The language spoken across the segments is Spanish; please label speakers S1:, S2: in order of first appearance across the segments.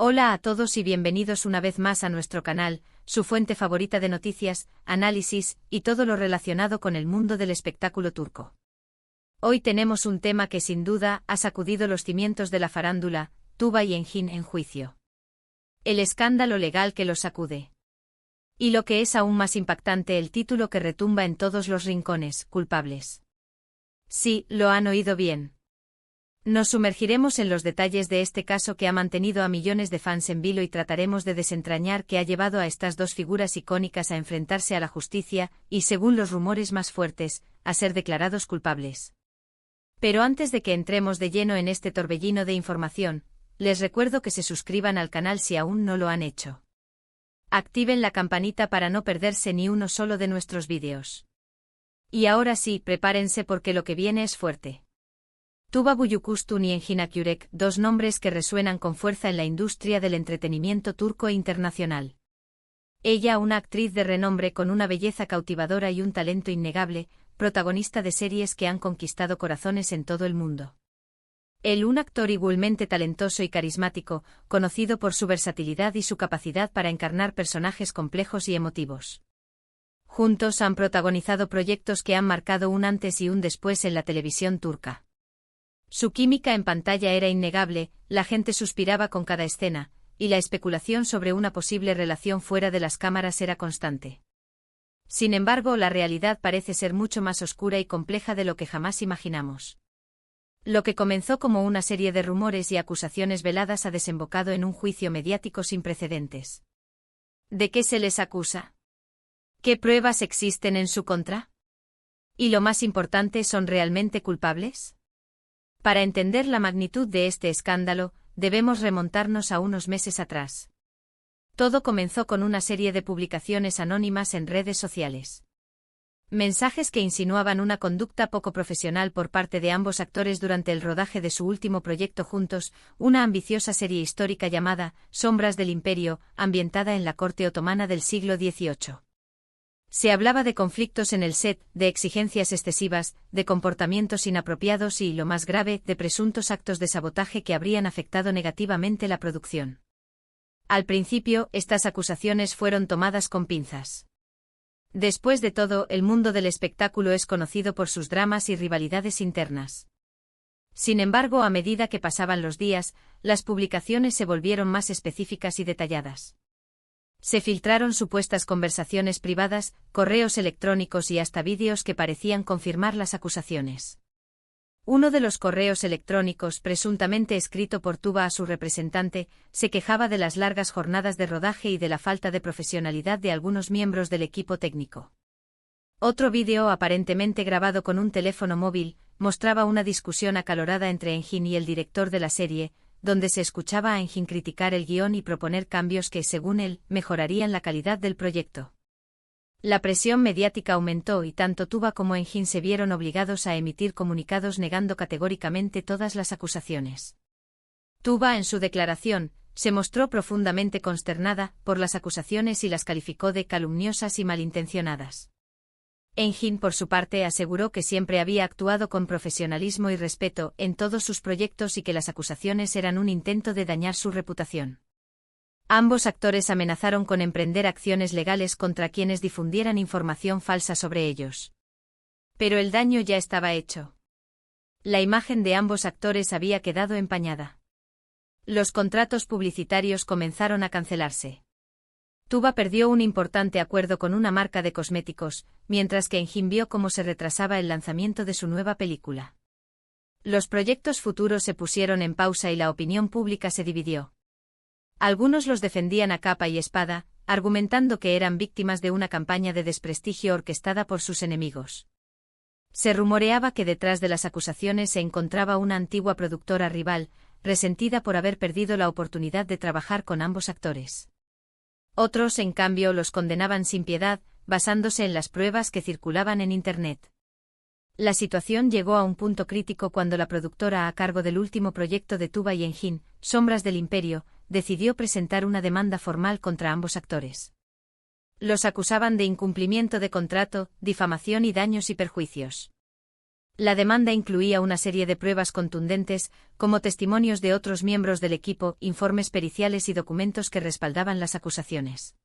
S1: Hola a todos y bienvenidos una vez más a nuestro canal, su fuente favorita de noticias, análisis y todo lo relacionado con el mundo del espectáculo turco. Hoy tenemos un tema que sin duda ha sacudido los cimientos de la farándula, Tuba y Engin en juicio. El escándalo legal que los sacude. Y lo que es aún más impactante, el título que retumba en todos los rincones, culpables. Sí, lo han oído bien. Nos sumergiremos en los detalles de este caso que ha mantenido a millones de fans en vilo y trataremos de desentrañar qué ha llevado a estas dos figuras icónicas a enfrentarse a la justicia y, según los rumores más fuertes, a ser declarados culpables. Pero antes de que entremos de lleno en este torbellino de información, les recuerdo que se suscriban al canal si aún no lo han hecho. Activen la campanita para no perderse ni uno solo de nuestros vídeos. Y ahora sí, prepárense porque lo que viene es fuerte. Tuba Büyüküstün y Engin Akyürek, dos nombres que resuenan con fuerza en la industria del entretenimiento turco e internacional. Ella, una actriz de renombre con una belleza cautivadora y un talento innegable, protagonista de series que han conquistado corazones en todo el mundo. Él, un actor igualmente talentoso y carismático, conocido por su versatilidad y su capacidad para encarnar personajes complejos y emotivos. Juntos han protagonizado proyectos que han marcado un antes y un después en la televisión turca. Su química en pantalla era innegable, la gente suspiraba con cada escena, y la especulación sobre una posible relación fuera de las cámaras era constante. Sin embargo, la realidad parece ser mucho más oscura y compleja de lo que jamás imaginamos. Lo que comenzó como una serie de rumores y acusaciones veladas ha desembocado en un juicio mediático sin precedentes. ¿De qué se les acusa? ¿Qué pruebas existen en su contra? Y lo más importante, ¿son realmente culpables? Para entender la magnitud de este escándalo, debemos remontarnos a unos meses atrás. Todo comenzó con una serie de publicaciones anónimas en redes sociales. Mensajes que insinuaban una conducta poco profesional por parte de ambos actores durante el rodaje de su último proyecto juntos, una ambiciosa serie histórica llamada Sombras del Imperio, ambientada en la corte otomana del siglo XVIII. Se hablaba de conflictos en el set, de exigencias excesivas, de comportamientos inapropiados y, lo más grave, de presuntos actos de sabotaje que habrían afectado negativamente la producción. Al principio, estas acusaciones fueron tomadas con pinzas. Después de todo, el mundo del espectáculo es conocido por sus dramas y rivalidades internas. Sin embargo, a medida que pasaban los días, las publicaciones se volvieron más específicas y detalladas. Se filtraron supuestas conversaciones privadas, correos electrónicos y hasta vídeos que parecían confirmar las acusaciones. Uno de los correos electrónicos, presuntamente escrito por Tuba a su representante, se quejaba de las largas jornadas de rodaje y de la falta de profesionalidad de algunos miembros del equipo técnico. Otro vídeo, aparentemente grabado con un teléfono móvil, mostraba una discusión acalorada entre Engin y el director de la serie, donde se escuchaba a Engin criticar el guión y proponer cambios que, según él, mejorarían la calidad del proyecto. La presión mediática aumentó y tanto Tuba como Engin se vieron obligados a emitir comunicados negando categóricamente todas las acusaciones. Tuba, en su declaración, se mostró profundamente consternada por las acusaciones y las calificó de calumniosas y malintencionadas. Engin, por su parte, aseguró que siempre había actuado con profesionalismo y respeto en todos sus proyectos y que las acusaciones eran un intento de dañar su reputación. Ambos actores amenazaron con emprender acciones legales contra quienes difundieran información falsa sobre ellos. Pero el daño ya estaba hecho. La imagen de ambos actores había quedado empañada. Los contratos publicitarios comenzaron a cancelarse. Tuba perdió un importante acuerdo con una marca de cosméticos, mientras que Engin vio cómo se retrasaba el lanzamiento de su nueva película. Los proyectos futuros se pusieron en pausa y la opinión pública se dividió. Algunos los defendían a capa y espada, argumentando que eran víctimas de una campaña de desprestigio orquestada por sus enemigos. Se rumoreaba que detrás de las acusaciones se encontraba una antigua productora rival, resentida por haber perdido la oportunidad de trabajar con ambos actores. Otros, en cambio, los condenaban sin piedad, basándose en las pruebas que circulaban en Internet. La situación llegó a un punto crítico cuando la productora a cargo del último proyecto de Tuba y Engin, Sombras del Imperio, decidió presentar una demanda formal contra ambos actores. Los acusaban de incumplimiento de contrato, difamación y daños y perjuicios. La demanda incluía una serie de pruebas contundentes, como testimonios de otros miembros del equipo, informes periciales y documentos que respaldaban las acusaciones.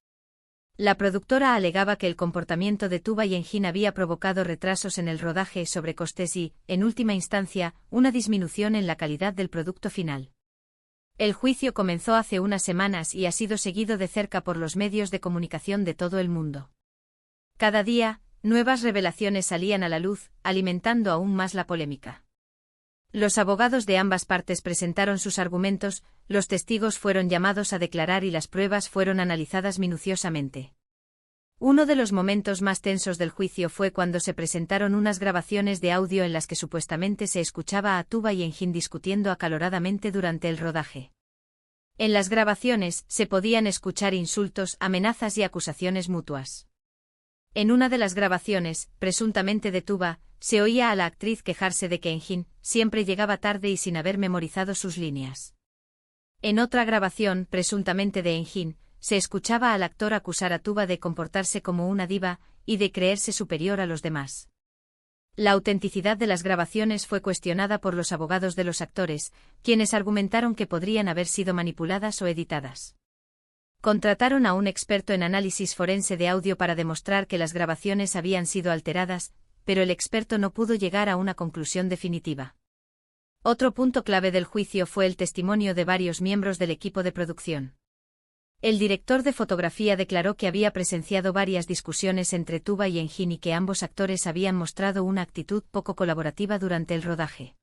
S1: La productora alegaba que el comportamiento de Tuba y Engin había provocado retrasos en el rodaje, sobrecostes y, en última instancia, una disminución en la calidad del producto final. El juicio comenzó hace unas semanas y ha sido seguido de cerca por los medios de comunicación de todo el mundo. Cada día, nuevas revelaciones salían a la luz, alimentando aún más la polémica. Los abogados de ambas partes presentaron sus argumentos, los testigos fueron llamados a declarar y las pruebas fueron analizadas minuciosamente. Uno de los momentos más tensos del juicio fue cuando se presentaron unas grabaciones de audio en las que supuestamente se escuchaba a Tuba y Engin discutiendo acaloradamente durante el rodaje. En las grabaciones se podían escuchar insultos, amenazas y acusaciones mutuas. En una de las grabaciones, presuntamente de Tuba, se oía a la actriz quejarse de que Engin siempre llegaba tarde y sin haber memorizado sus líneas. En otra grabación, presuntamente de Engin, se escuchaba al actor acusar a Tuba de comportarse como una diva y de creerse superior a los demás. La autenticidad de las grabaciones fue cuestionada por los abogados de los actores, quienes argumentaron que podrían haber sido manipuladas o editadas. Contrataron a un experto en análisis forense de audio para demostrar que las grabaciones habían sido alteradas, pero el experto no pudo llegar a una conclusión definitiva. Otro punto clave del juicio fue el testimonio de varios miembros del equipo de producción. El director de fotografía declaró que había presenciado varias discusiones entre Tuba y Engin y que ambos actores habían mostrado una actitud poco colaborativa durante el rodaje.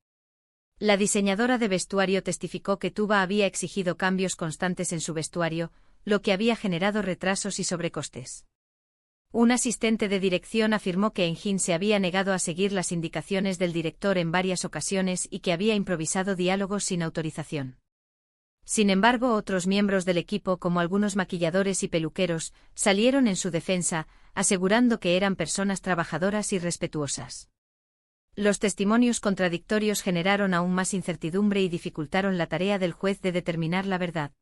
S1: La diseñadora de vestuario testificó que Tuba había exigido cambios constantes en su vestuario, lo que había generado retrasos y sobrecostes. Un asistente de dirección afirmó que Engin se había negado a seguir las indicaciones del director en varias ocasiones y que había improvisado diálogos sin autorización. Sin embargo, otros miembros del equipo, como algunos maquilladores y peluqueros, salieron en su defensa, asegurando que eran personas trabajadoras y respetuosas. Los testimonios contradictorios generaron aún más incertidumbre y dificultaron la tarea del juez de determinar la verdad.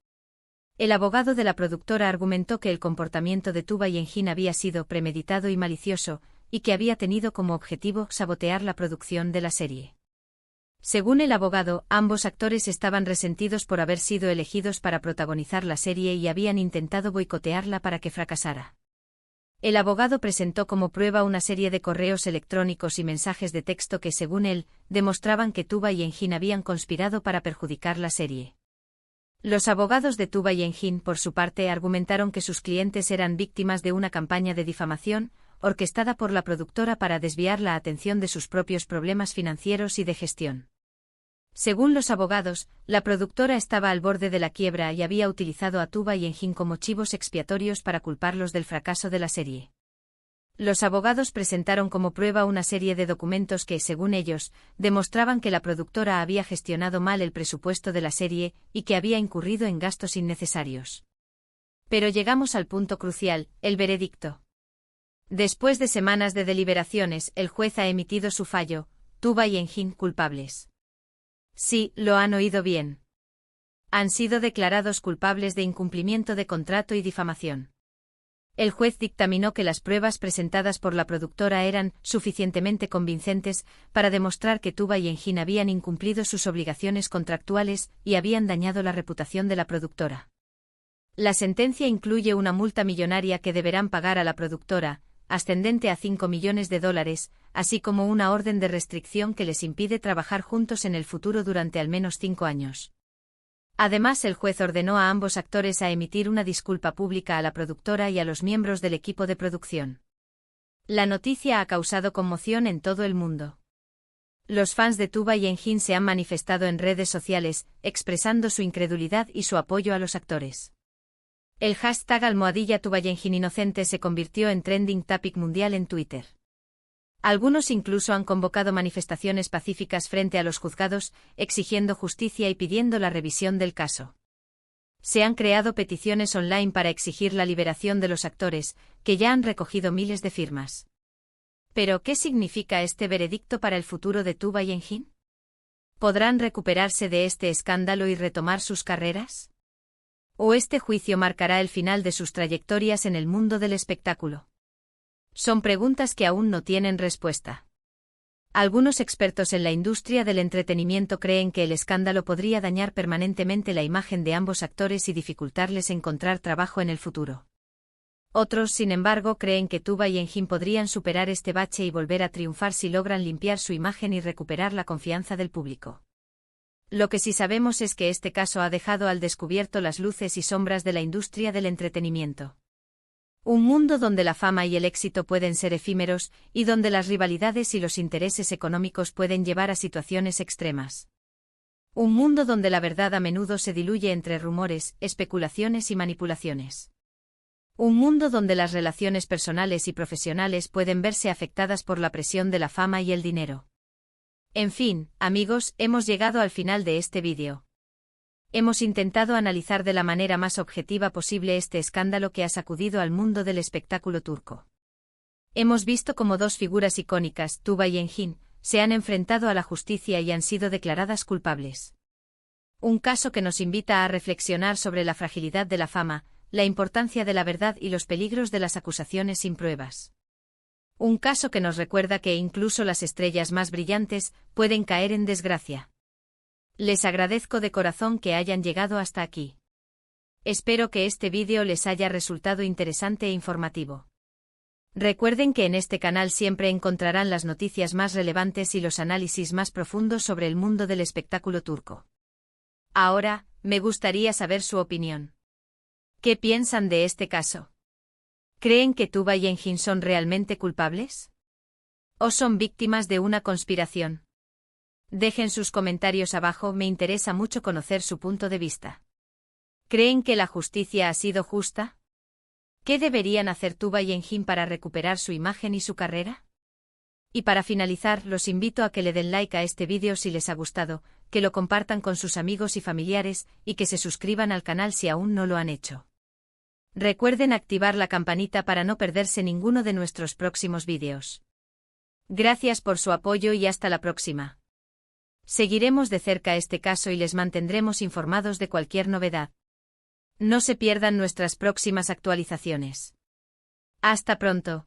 S1: El abogado de la productora argumentó que el comportamiento de Tuba y Engin había sido premeditado y malicioso, y que había tenido como objetivo sabotear la producción de la serie. Según el abogado, ambos actores estaban resentidos por haber sido elegidos para protagonizar la serie y habían intentado boicotearla para que fracasara. El abogado presentó como prueba una serie de correos electrónicos y mensajes de texto que, según él, demostraban que Tuba y Engin habían conspirado para perjudicar la serie. Los abogados de Tuba y Engin, por su parte, argumentaron que sus clientes eran víctimas de una campaña de difamación, orquestada por la productora para desviar la atención de sus propios problemas financieros y de gestión. Según los abogados, la productora estaba al borde de la quiebra y había utilizado a Tuba y Engin como chivos expiatorios para culparlos del fracaso de la serie. Los abogados presentaron como prueba una serie de documentos que, según ellos, demostraban que la productora había gestionado mal el presupuesto de la serie y que había incurrido en gastos innecesarios. Pero llegamos al punto crucial, el veredicto. Después de semanas de deliberaciones, el juez ha emitido su fallo: Tuba y Engin culpables. Sí, lo han oído bien. Han sido declarados culpables de incumplimiento de contrato y difamación. El juez dictaminó que las pruebas presentadas por la productora eran suficientemente convincentes para demostrar que Tuba y Engin habían incumplido sus obligaciones contractuales y habían dañado la reputación de la productora. La sentencia incluye una multa millonaria que deberán pagar a la productora, ascendente a $5 millones, así como una orden de restricción que les impide trabajar juntos en el futuro durante al menos 5 años. Además, el juez ordenó a ambos actores a emitir una disculpa pública a la productora y a los miembros del equipo de producción. La noticia ha causado conmoción en todo el mundo. Los fans de Tuba y Engin se han manifestado en redes sociales, expresando su incredulidad y su apoyo a los actores. El hashtag #Tuba y Engin inocente se convirtió en trending topic mundial en Twitter. Algunos incluso han convocado manifestaciones pacíficas frente a los juzgados, exigiendo justicia y pidiendo la revisión del caso. Se han creado peticiones online para exigir la liberación de los actores, que ya han recogido miles de firmas. ¿Pero qué significa este veredicto para el futuro de Tuba y Engin? ¿Podrán recuperarse de este escándalo y retomar sus carreras? ¿O este juicio marcará el final de sus trayectorias en el mundo del espectáculo? Son preguntas que aún no tienen respuesta. Algunos expertos en la industria del entretenimiento creen que el escándalo podría dañar permanentemente la imagen de ambos actores y dificultarles encontrar trabajo en el futuro. Otros, sin embargo, creen que Tuba y Engin podrían superar este bache y volver a triunfar si logran limpiar su imagen y recuperar la confianza del público. Lo que sí sabemos es que este caso ha dejado al descubierto las luces y sombras de la industria del entretenimiento. Un mundo donde la fama y el éxito pueden ser efímeros, y donde las rivalidades y los intereses económicos pueden llevar a situaciones extremas. Un mundo donde la verdad a menudo se diluye entre rumores, especulaciones y manipulaciones. Un mundo donde las relaciones personales y profesionales pueden verse afectadas por la presión de la fama y el dinero. En fin, amigos, hemos llegado al final de este vídeo. Hemos intentado analizar de la manera más objetiva posible este escándalo que ha sacudido al mundo del espectáculo turco. Hemos visto cómo dos figuras icónicas, Tuba y Engin, se han enfrentado a la justicia y han sido declaradas culpables. Un caso que nos invita a reflexionar sobre la fragilidad de la fama, la importancia de la verdad y los peligros de las acusaciones sin pruebas. Un caso que nos recuerda que incluso las estrellas más brillantes pueden caer en desgracia. Les agradezco de corazón que hayan llegado hasta aquí. Espero que este vídeo les haya resultado interesante e informativo. Recuerden que en este canal siempre encontrarán las noticias más relevantes y los análisis más profundos sobre el mundo del espectáculo turco. Ahora, me gustaría saber su opinión. ¿Qué piensan de este caso? ¿Creen que Tuba y Engin son realmente culpables? ¿O son víctimas de una conspiración? Dejen sus comentarios abajo, me interesa mucho conocer su punto de vista. ¿Creen que la justicia ha sido justa? ¿Qué deberían hacer Tuba y Engin para recuperar su imagen y su carrera? Y para finalizar, los invito a que le den like a este vídeo si les ha gustado, que lo compartan con sus amigos y familiares, y que se suscriban al canal si aún no lo han hecho. Recuerden activar la campanita para no perderse ninguno de nuestros próximos vídeos. Gracias por su apoyo y hasta la próxima. Seguiremos de cerca este caso y les mantendremos informados de cualquier novedad. No se pierdan nuestras próximas actualizaciones. Hasta pronto.